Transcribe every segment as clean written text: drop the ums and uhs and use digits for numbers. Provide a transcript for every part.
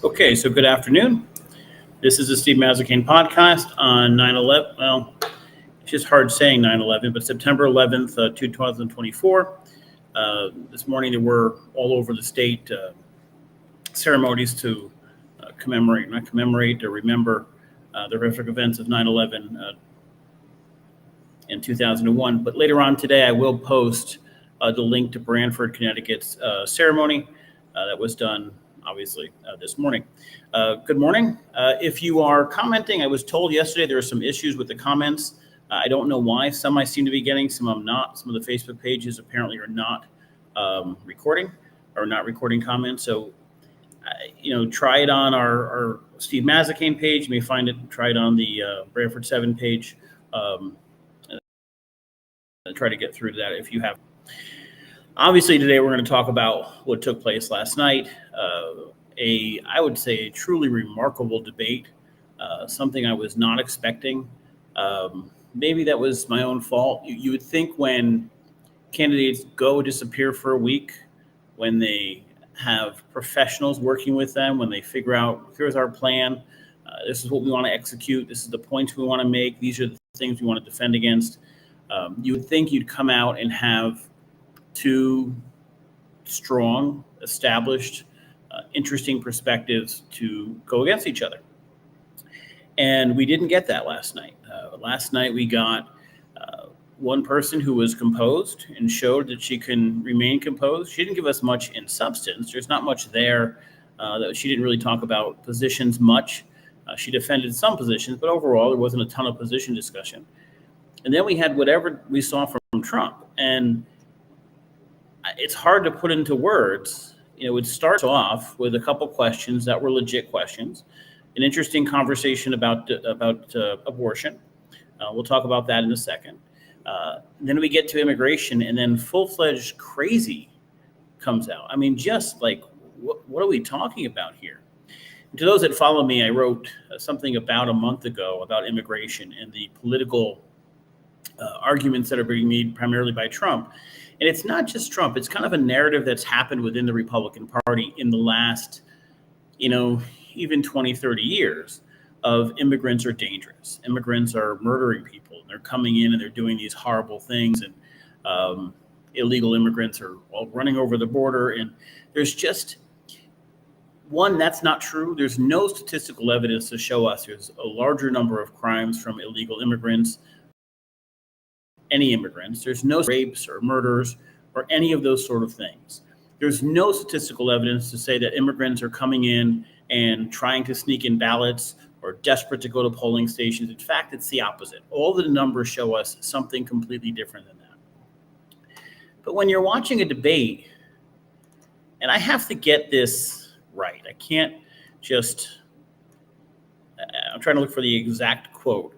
Okay, so good afternoon. This is the Steve Mazzacane podcast on 9/11. Well, it's just hard saying 9/11, but September 11th, 2024. This morning there were all over the state ceremonies to not commemorate or remember the horrific events of 9/11 in 2001. But later on today, I will post the link to Branford, Connecticut's ceremony that was done, obviously, this morning. Good morning. If you are commenting, I was told yesterday there are some issues with the comments. I don't know why. Some I seem to be getting, some I'm not. Some of the Facebook pages apparently are not recording or not recording comments. So, try it on our Steve Mazzacane page. You may find it. Try it on the Branford 7 page. Try to get through to that if you have. Obviously, today we're going to talk about what took place last night. I would say, a truly remarkable debate, something I was not expecting. Maybe that was my own fault. You would think when candidates disappear for a week, when they have professionals working with them, when they figure out, here's our plan, this is what we want to execute, this is the points we want to make, these are the things we want to defend against, you would think you'd come out and have two strong, established, interesting perspectives to go against each other. And we didn't get that last night. Last night we got one person who was composed and showed that she can remain composed. She didn't give us much in substance. There's not much there. That she didn't really talk about positions much. She defended some positions, but overall there wasn't a ton of position discussion. And then we had whatever we saw from Trump. And it's hard to put into words. It starts off with a couple questions that were legit questions, an interesting conversation about abortion. We'll talk about that in a second. Then we get to immigration, and then full-fledged crazy comes out. I mean, just like, what are we talking about here? And to those that follow me, I wrote something about a month ago about immigration and the political arguments that are being made primarily by Trump. And it's not just Trump. It's kind of a narrative that's happened within the Republican Party in the last, even 20, 30 years of immigrants are dangerous. Immigrants are murdering people. They're coming in and they're doing these horrible things. And illegal immigrants are all running over the border. And there's just, one, that's not true. There's no statistical evidence to show us there's a larger number of crimes from illegal immigrants, any immigrants. There's no rapes or murders or any of those sort of things. There's no statistical evidence to say that immigrants are coming in and trying to sneak in ballots or desperate to go to polling stations. In fact, it's the opposite. All the numbers show us something completely different than that. But when you're watching a debate, and I have to get this right, I can't just, I'm trying to look for the exact quote.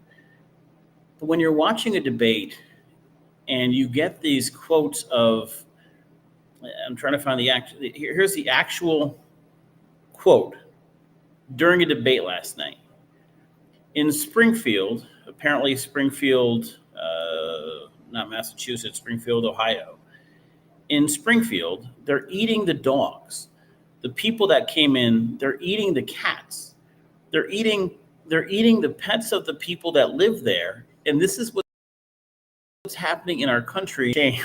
But when you're watching a debate, and you get these quotes of, I'm trying to find here's the actual quote during a debate last night. In Springfield, apparently Springfield, not Massachusetts, Springfield, Ohio. In Springfield, they're eating the dogs. The people that came in, they're eating the cats. They're eating the pets of the people that live there. And this is what's happening in our country. Shame.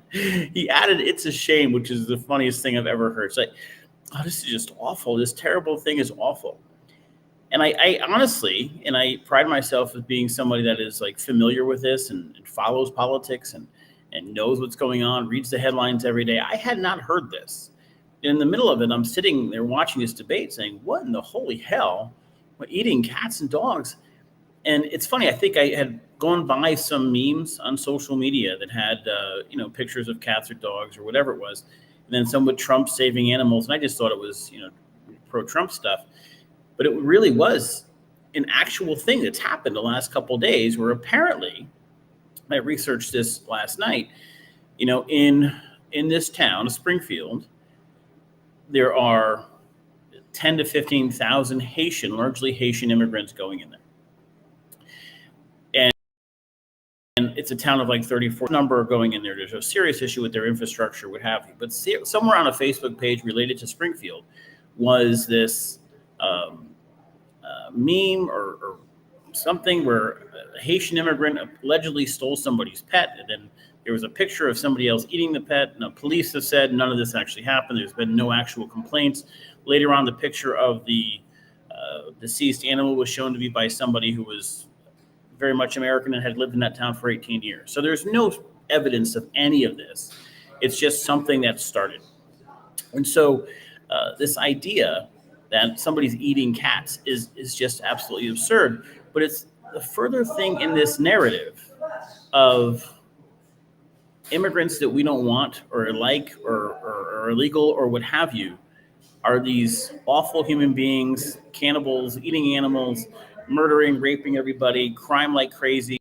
He added, "It's a shame," which is the funniest thing I've ever heard. It's like, oh, this is just awful. This terrible thing is awful. And I honestly, and I pride myself as being somebody that is like familiar with this and follows politics and knows what's going on, reads the headlines every day. I had not heard this. In the middle of it, I'm sitting there watching this debate saying, what in the holy hell? We're eating cats and dogs. And it's funny, I think I had gone by some memes on social media that had, pictures of cats or dogs or whatever it was. And then some with Trump saving animals. And I just thought it was, pro-Trump stuff. But it really was an actual thing that's happened the last couple of days where apparently, I researched this last night, in this town, Springfield, there are 10 to 15,000 largely Haitian immigrants going in there. And it's a town of like 34 number going in there. There's a serious issue with their infrastructure, what have you. But somewhere on a Facebook page related to Springfield, was this um, meme or something where a Haitian immigrant allegedly stole somebody's pet, and then there was a picture of somebody else eating the pet. And the police have said none of this actually happened. There's been no actual complaints. Later on, the picture of the deceased animal was shown to be by somebody who was very much American and had lived in that town for 18 years. So there's no evidence of any of this. It's just something that started. And so this idea that somebody's eating cats is just absolutely absurd. But it's the further thing in this narrative of immigrants that we don't want or like or are illegal or what have you are these awful human beings, cannibals, eating animals, murdering, raping everybody, crime like crazy.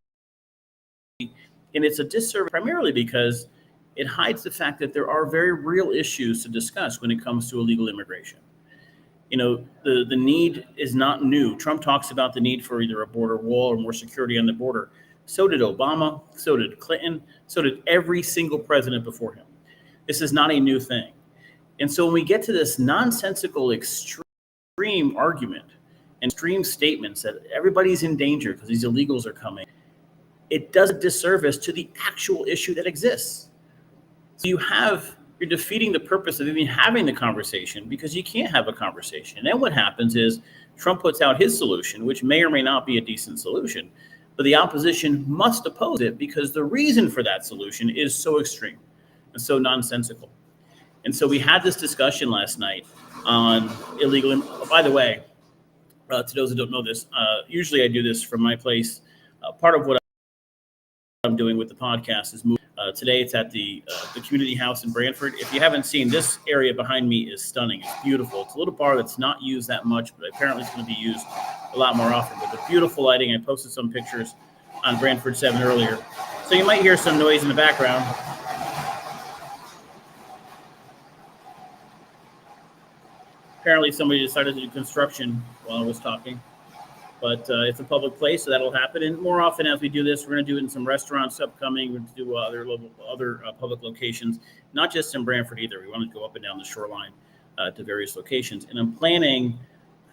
And it's a disservice primarily because it hides the fact that there are very real issues to discuss when it comes to illegal immigration. The need is not new. Trump talks about the need for either a border wall or more security on the border. So did Obama, so did Clinton, so did every single president before him. This is not a new thing. And so when we get to this nonsensical, extreme argument and extreme statements that everybody's in danger because these illegals are coming, it does a disservice to the actual issue that exists. So you're defeating the purpose of even having the conversation because you can't have a conversation. And then what happens is Trump puts out his solution, which may or may not be a decent solution, but the opposition must oppose it because the reason for that solution is so extreme and so nonsensical. And so we had this discussion last night on illegal. By the way, to those who don't know this, usually I do this from my place. Part of what I'm doing with the podcast is moving. Today it's at the community house in Branford. If you haven't seen, this area behind me is stunning. It's beautiful. It's a little bar that's not used that much, but apparently it's going to be used a lot more often. But the beautiful lighting, I posted some pictures on Branford 7 earlier. So you might hear some noise in the background. Apparently somebody decided to do construction while I was talking. But it's a public place, so that'll happen. And more often as we do this, we're going to do it in some restaurants upcoming. We're going to do other public locations, not just in Branford either. We want to go up and down the shoreline to various locations. And I'm planning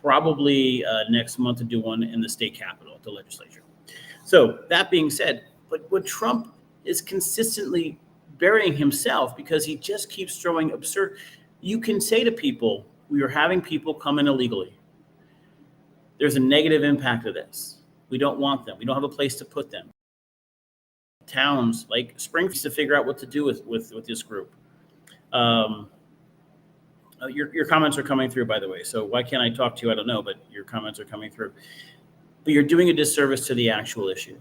probably next month to do one in the state capitol, at the legislature. So that being said, but what Trump is consistently burying himself because he just keeps throwing absurd. You can say to people, we are having people come in illegally. There's a negative impact of this. We don't want them. We don't have a place to put them. Towns like Springfield to figure out what to do with this group. Your comments are coming through, by the way. So why can't I talk to you? I don't know, but your comments are coming through. But you're doing a disservice to the actual issue.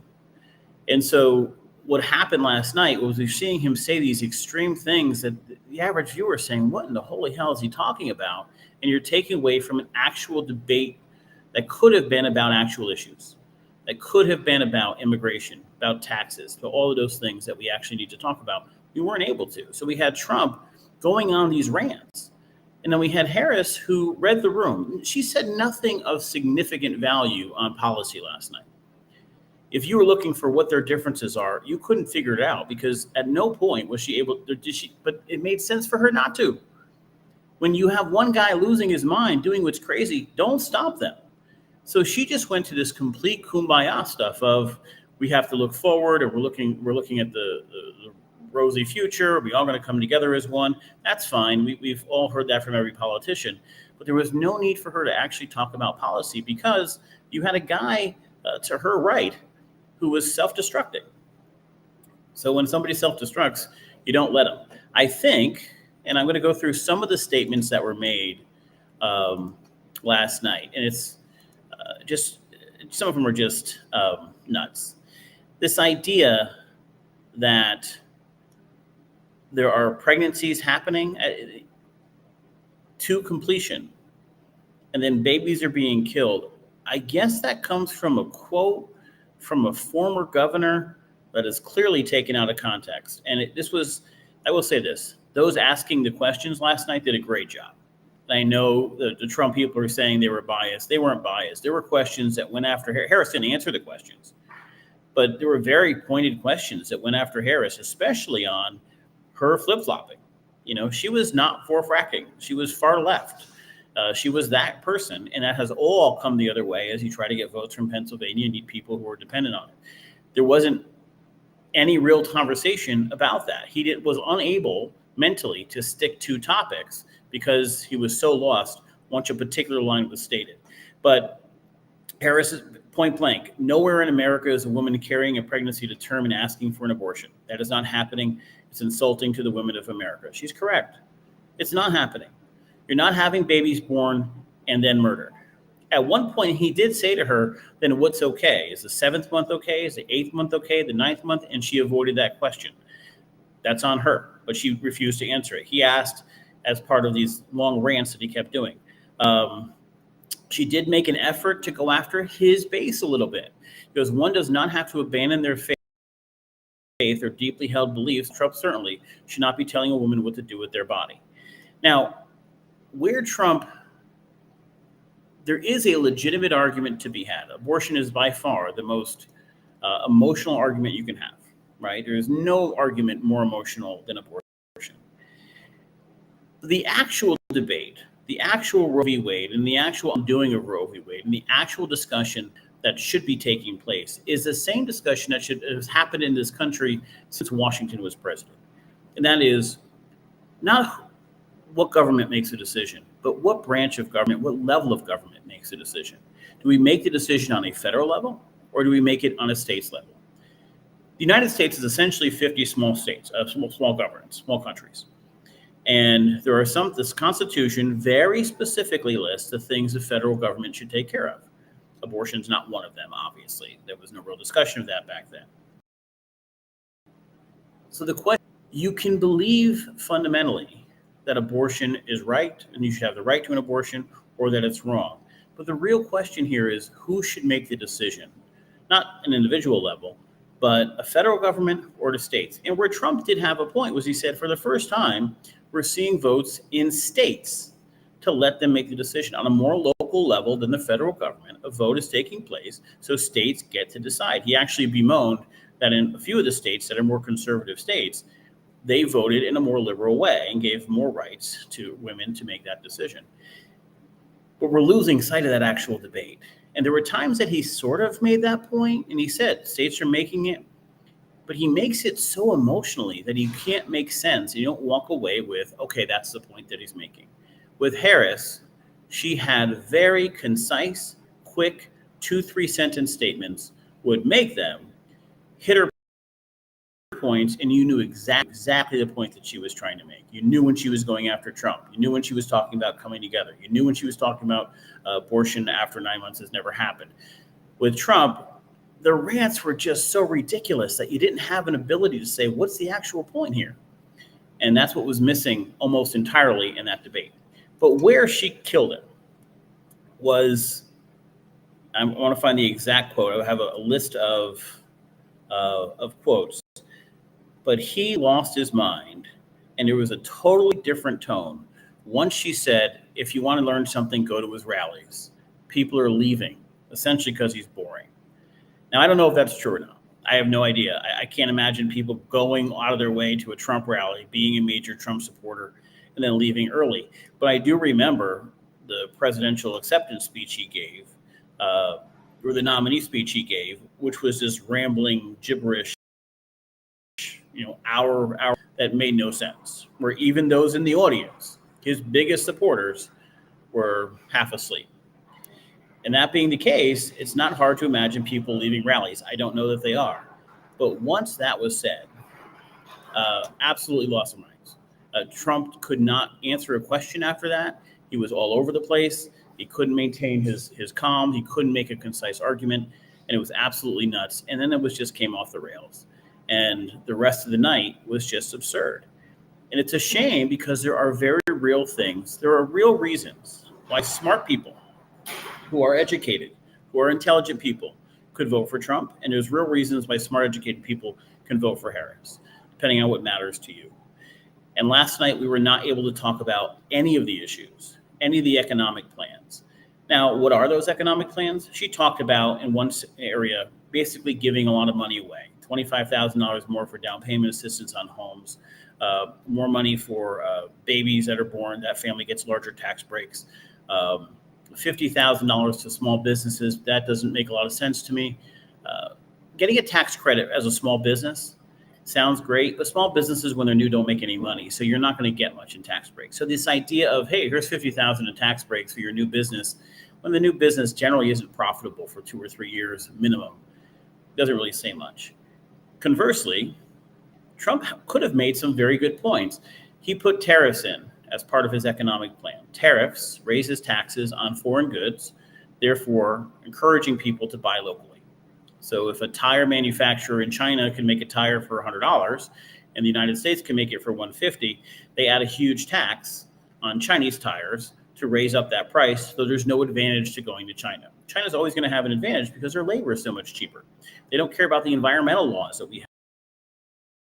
And so what happened last night was we're seeing him say these extreme things that the average viewer is saying, what in the holy hell is he talking about? And you're taking away from an actual debate that could have been about actual issues, that could have been about immigration, about taxes, to all of those things that we actually need to talk about. We weren't able to. So we had Trump going on these rants. And then we had Harris, who read the room. She said nothing of significant value on policy last night. If you were looking for what their differences are, you couldn't figure it out because at no point was she able to, but it made sense for her not to. When you have one guy losing his mind, doing what's crazy, don't stop them. So she just went to this complete kumbaya stuff of we have to look forward and we're looking at the rosy future. Are we all going to come together as one? That's fine. We've all heard that from every politician. But there was no need for her to actually talk about policy because you had a guy to her right who was self-destructing. So when somebody self-destructs, you don't let them. I think, and I'm going to go through some of the statements that were made last night, and it's just some of them are just nuts. This idea that there are pregnancies happening to completion and then babies are being killed. I guess that comes from a quote from a former governor that is clearly taken out of context. And I will say this, those asking the questions last night did a great job. I know the Trump people are saying they were biased. They weren't biased. There were questions that went after Harris. Didn't answer the questions, but there were very pointed questions that went after Harris, especially on her flip-flopping. She was not for fracking. She was far left. She was that person, and that has all come the other way as you try to get votes from Pennsylvania. You need people who are dependent on it. There wasn't any real conversation about that. Was unable mentally to stick to topics because he was so lost once a particular line was stated. But Harris is point blank. Nowhere in America is a woman carrying a pregnancy to term and asking for an abortion. That is not happening. It's insulting to the women of America. She's correct. It's not happening. You're not having babies born and then murdered. At one point, he did say to her, then what's okay? Is the 7th month okay? Is the 8th month okay? The 9th month? And she avoided that question. That's on her, but she refused to answer it. He asked as part of these long rants that he kept doing. She did make an effort to go after his base a little bit, because one does not have to abandon their faith or deeply held beliefs. Trump certainly should not be telling a woman what to do with their body. Now, where Trump, there is a legitimate argument to be had. Abortion is by far the most emotional argument you can have, right? There is no argument more emotional than abortion. The actual debate, the actual Roe v. Wade, and the actual undoing of Roe v. Wade, and the actual discussion that should be taking place is the same discussion that has happened in this country since Washington was president. And that is not what government makes a decision, but what branch of government, what level of government makes a decision. Do we make the decision on a federal level, or do we make it on a state's level? The United States is essentially 50 small states, small governments, small countries. And there are some, this Constitution very specifically lists the things the federal government should take care of. Abortion is not one of them, obviously. There was no real discussion of that back then. So the question, you can believe fundamentally that abortion is right and you should have the right to an abortion, or that it's wrong. But the real question here is who should make the decision, not an individual level, but a federal government or the states. And where Trump did have a point was he said, for the first time, we're seeing votes in states to let them make the decision on a more local level than the federal government. A vote is taking place, so states get to decide. He actually bemoaned that in a few of the states that are more conservative states, they voted in a more liberal way and gave more rights to women to make that decision. But we're losing sight of that actual debate. And there were times that he sort of made that point, and he said states are making it, but he makes it so emotionally that he can't make sense. You don't walk away with, okay, that's the point that he's making. With Harris, she had very concise, quick, 2-3 sentence statements, would make them, hit her points, and you knew exactly the point that she was trying to make. You knew when she was going after Trump. You knew when she was talking about coming together. You knew when she was talking about abortion after 9 months has never happened. With Trump, the rants were just so ridiculous that you didn't have an ability to say, what's the actual point here? And that's what was missing almost entirely in that debate. But where she killed it was, I want to find the exact quote. I have a list of quotes. But he lost his mind, and there was a totally different tone. Once she said, if you want to learn something, go to his rallies. People are leaving, essentially because he's boring. Now, I don't know if that's true or not. I have no idea. I can't imagine people going out of their way to a Trump rally, being a major Trump supporter, and then leaving early. But I do remember the presidential acceptance speech he gave, or the nominee speech he gave, which was this rambling gibberish, hour that made no sense, where even those in the audience, his biggest supporters, were half asleep. And that being the case, it's not hard to imagine people leaving rallies. I don't know that they are. But once that was said, absolutely lost their minds. Trump could not answer a question after that. He was all over the place. He couldn't maintain his calm. He couldn't make a concise argument. And it was absolutely nuts. And then it just came off the rails. And the rest of the night was just absurd. And it's a shame because there are very real things. There are real reasons why smart people who are educated, who are intelligent people could vote for Trump. And there's real reasons why smart, educated people can vote for Harris, depending on what matters to you. And last night, we were not able to talk about any of the issues, any of the economic plans. Now, what are those economic plans? She talked about in one area, basically giving a lot of money away, $25,000 more for down payment assistance on homes, more money for babies that are born, that family gets larger tax breaks. $50,000 to small businesses, that doesn't make a lot of sense to me. Uh, Getting a tax credit as a small business sounds great, but small businesses, when they're new, don't make any money, so you're not going to get much in tax breaks. So this idea of, hey, here's 50,000 in tax breaks for your new business, when the new business generally isn't profitable for 2 or 3 years minimum, doesn't really say much. Conversely, Trump could have made some very good points. He put tariffs in as part of his economic plan. Tariffs raises taxes on foreign goods, therefore encouraging people to buy locally. So if a tire manufacturer in China can make a tire for $100 and the United States can make it for $150, they add a huge tax on Chinese tires to raise up that price, so there's no advantage to going to China. China's always going to have an advantage because their labor is so much cheaper. They don't care about the environmental laws that we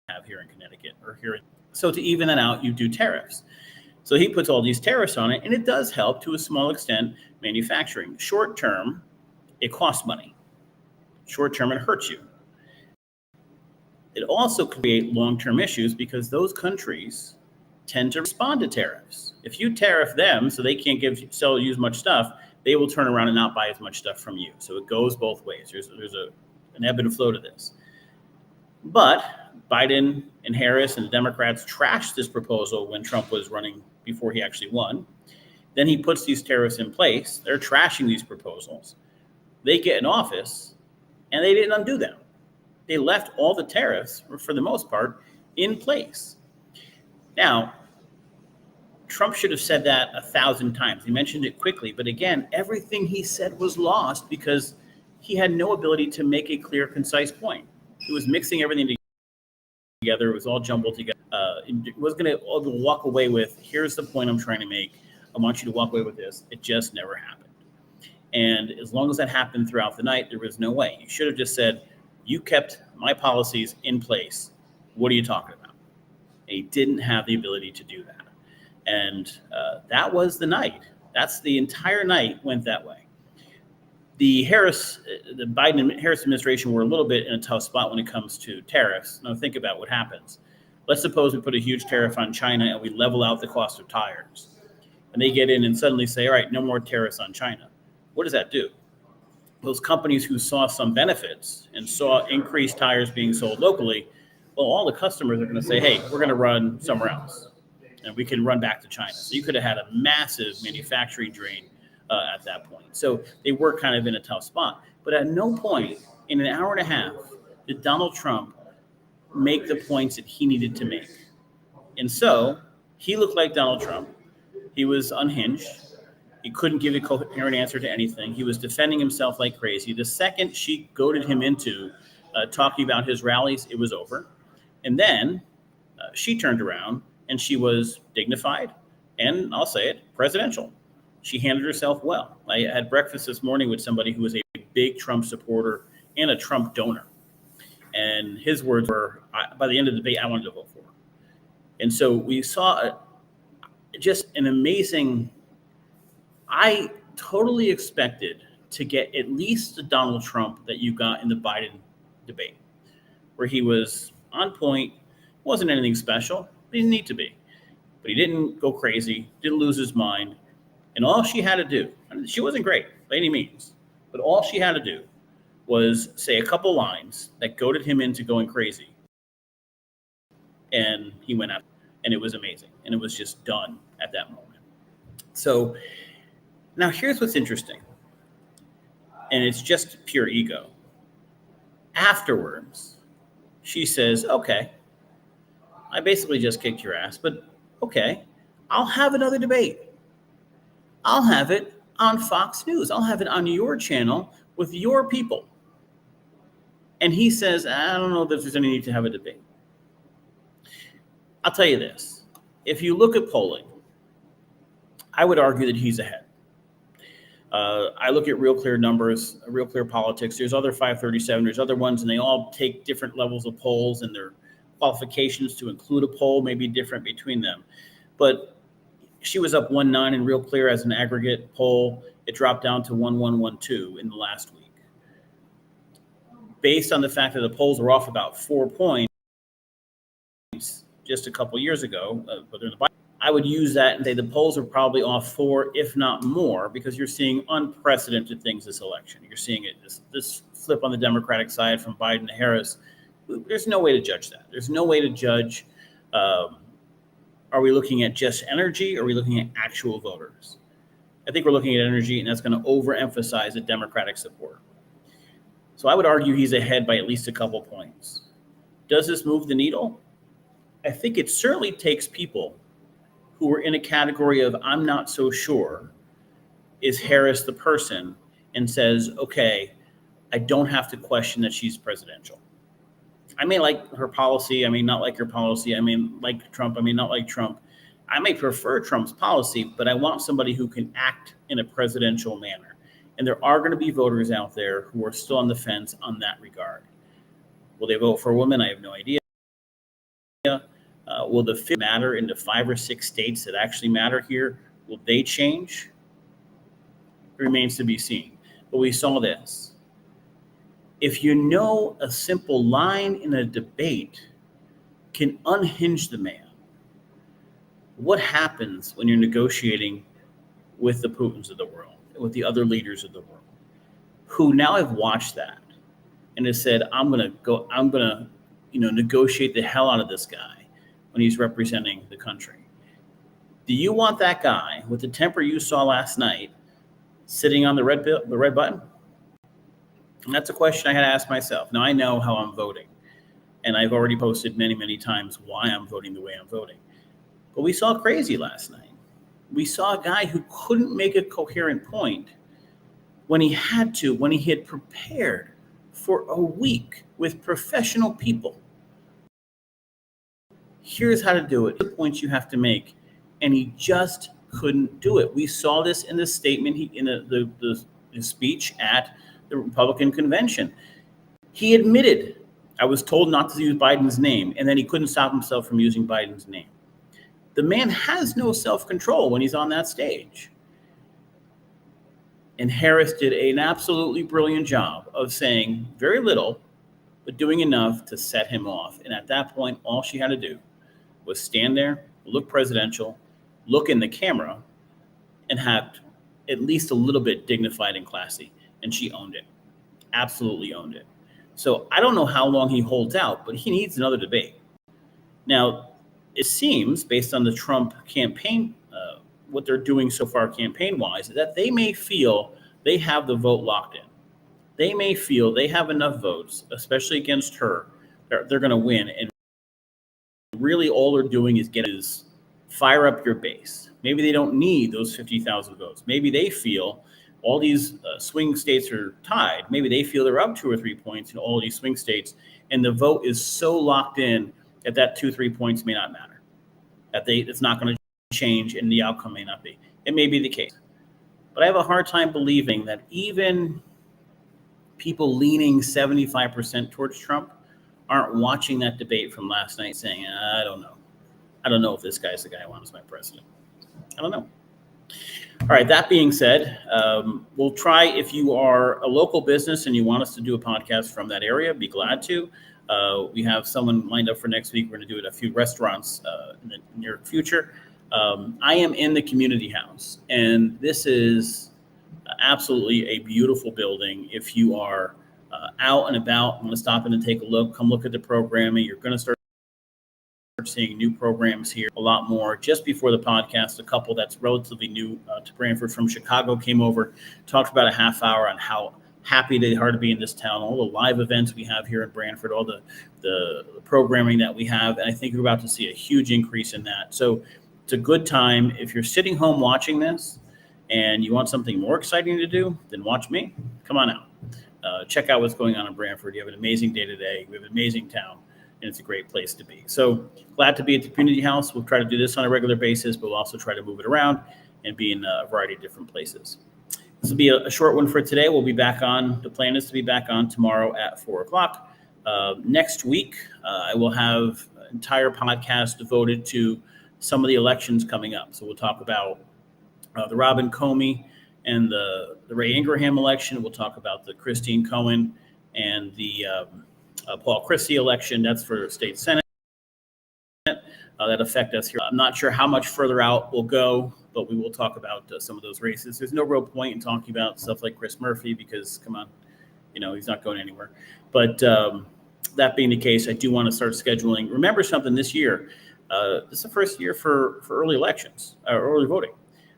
have here in Connecticut or here. So to even that out, you do tariffs. So he puts all these tariffs on it, and it does help to a small extent manufacturing. Short term, it costs money. Short term, it hurts you. It also creates long-term issues because those countries tend to respond to tariffs. If you tariff them so they can't sell you as much stuff, they will turn around and not buy as much stuff from you. So it goes both ways. There's an ebb and flow to this. But Biden and Harris and the Democrats trashed this proposal when Trump was running before he actually won. Then he puts these tariffs in place. They're trashing these proposals. They get in office, and they didn't undo them. They left all the tariffs, for the most part, in place. Now, Trump should have said that 1,000 times. He mentioned it quickly, but again, everything he said was lost because he had no ability to make a clear, concise point. He was mixing everything together. It was all jumbled together. It was going to walk away with, here's the point I'm trying to make. I want you to walk away with this. It just never happened. And as long as that happened throughout the night, there was no way. You should have just said, you kept my policies in place. What are you talking about? And he didn't have the ability to do that. And that was the night. That's the entire night went that way. The Biden-Harris administration were a little bit in a tough spot when it comes to tariffs. Now think about what happens. Let's suppose we put a huge tariff on China and we level out the cost of tires. And they get in and suddenly say, all right, no more tariffs on China. What does that do? Those companies who saw some benefits and saw increased tires being sold locally, well, all the customers are going to say, hey, we're going to run somewhere else. And we can run back to China. So you could have had a massive manufacturing drain at that point. So they were kind of in a tough spot. But at no point in an hour and a half did Donald Trump make the points that he needed to make. And so he looked like Donald Trump. He was unhinged. He couldn't give a coherent answer to anything. He was defending himself like crazy. The second she goaded him into talking about his rallies, it was over. And then she turned around and she was dignified and, I'll say it, presidential. She handled herself well. I had breakfast this morning with somebody who was a big Trump supporter and a Trump donor. And his words were, by the end of the debate, I wanted to vote for her. And so we saw just an amazing, I totally expected to get at least the Donald Trump that you got in the Biden debate, where he was on point, wasn't anything special, he didn't need to be. But he didn't go crazy, didn't lose his mind. And all she had to do, and she wasn't great by any means, but all she had to do was say a couple lines that goaded him into going crazy. And he went out, and it was amazing. And it was just done at that moment. So now here's what's interesting. And it's just pure ego. Afterwards, she says, okay, I basically just kicked your ass, but okay, I'll have another debate. I'll have it on Fox News. I'll have it on your channel with your people. And he says, I don't know if there's any need to have a debate. I'll tell you this. If you look at polling, I would argue that he's ahead. I look at Real Clear numbers, Real Clear Politics. There's other 537. There's other ones, and they all take different levels of polls, and their qualifications to include a poll may be different between them. But she was up 1.9 in Real Clear as an aggregate poll. It dropped down to 1.112 in the last week. Based on the fact that the polls were off about 4 points just a couple years ago, I would use that and say the polls are probably off 4, if not more, because you're seeing unprecedented things this election. You're seeing it this flip on the Democratic side from Biden to Harris. There's no way to judge that. There's no way to judge. Are we looking at just energy? Or are we looking at actual voters? I think we're looking at energy, and that's going to overemphasize the Democratic support. So I would argue he's ahead by at least a couple points. Does this move the needle? I think it certainly takes people who are in a category of I'm not so sure, is Harris the person, and says, okay, I don't have to question that she's presidential. I may like her policy. I may not like her policy. I may like Trump. I may not like Trump. I may prefer Trump's policy, but I want somebody who can act in a presidential manner. And there are going to be voters out there who are still on the fence on that regard. Will they vote for a woman? I have no idea. Will the fit matter in the 5 or 6 states that actually matter here? Will they change? It remains to be seen. But we saw this. If you know a simple line in a debate can unhinge the man, what happens when you're negotiating with the Putins of the world, with the other leaders of the world, who now have watched that and have said, I'm going to negotiate the hell out of this guy when he's representing the country. Do you want that guy with the temper you saw last night sitting on the red button? And that's a question I had to ask myself. Now I know how I'm voting, and I've already posted many, many times why I'm voting the way I'm voting. But we saw crazy last night. We saw a guy who couldn't make a coherent point when he had prepared for a week with professional people. Here's how to do it. The points you have to make. And he just couldn't do it. We saw this in the statement, in the speech at the Republican convention. He admitted, I was told not to use Biden's name, and then he couldn't stop himself from using Biden's name. The man has no self-control when he's on that stage. And Harris did an absolutely brilliant job of saying very little, but doing enough to set him off. And at that point, all she had to do was stand there, look presidential, look in the camera, and have at least a little bit dignified and classy. And she owned it. Absolutely owned it. So I don't know how long he holds out, but he needs another debate. Now, it seems, based on the Trump campaign, what they're doing so far campaign-wise, that they may feel they have the vote locked in. They may feel they have enough votes, especially against her, they're going to win. And really all they're doing is fire up your base. Maybe they don't need those 50,000 votes. Maybe they feel all these swing states are tied. Maybe they feel they're up 2 or 3 points in all these swing states, and the vote is so locked in that 2-3 points may not matter. It's not going to change, and the outcome may not be. It may be the case. But I have a hard time believing that even people leaning 75% towards Trump aren't watching that debate from last night saying, I don't know. I don't know if this guy's the guy I want as my president. I don't know. All right, that being said, we'll try, if you are a local business and you want us to do a podcast from that area, be glad to. We have someone lined up for next week. We're going to do it at a few restaurants in the near future. I am in the community house, and this is absolutely a beautiful building. If you are out and about, want to stop in and take a look, come look at the programming. You're going to start seeing new programs here, a lot more. Just before the podcast, a couple that's relatively new to Branford from Chicago came over, talked about a half hour on how happy they are to be in this town, all the live events we have here in Branford, all the programming that we have. And I think you're about to see a huge increase in that. So it's a good time. If you're sitting home watching this and you want something more exciting to do, then watch me. Come on out. Check out what's going on in Branford. You have an amazing day today. We have an amazing town, and it's a great place to be. So glad to be at the community house. We'll try to do this on a regular basis, but we'll also try to move it around and be in a variety of different places. This will be a short one for today. We'll be back on. The plan is to be back on tomorrow at 4 o'clock. Next week, I will have an entire podcast devoted to some of the elections coming up. So we'll talk about the Robin Comey and the Ray Ingraham election. We'll talk about the Christine Cohen and the Paul Christie election. That's for state Senate. that affect us here. I'm not sure how much further out we'll go, but we will talk about some of those races. There's no real point in talking about stuff like Chris Murphy because, come on, he's not going anywhere. But that being the case, I do want to start scheduling. Remember something this year. This is the first year for early elections, or early voting.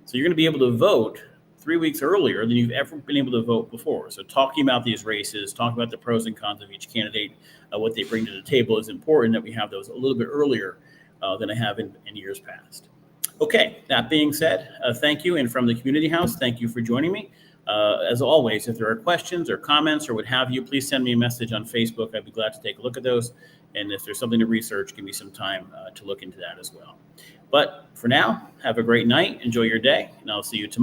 So you're going to be able to vote 3 weeks earlier than you've ever been able to vote before. So talking about these races, talking about the pros and cons of each candidate, what they bring to the table is important that we have those a little bit earlier than I have in years past. Okay, that being said, thank you. And from the Community House, thank you for joining me. As always, if there are questions or comments or what have you, please send me a message on Facebook. I'd be glad to take a look at those. And if there's something to research, give me some time to look into that as well. But for now, have a great night. Enjoy your day, and I'll see you tomorrow.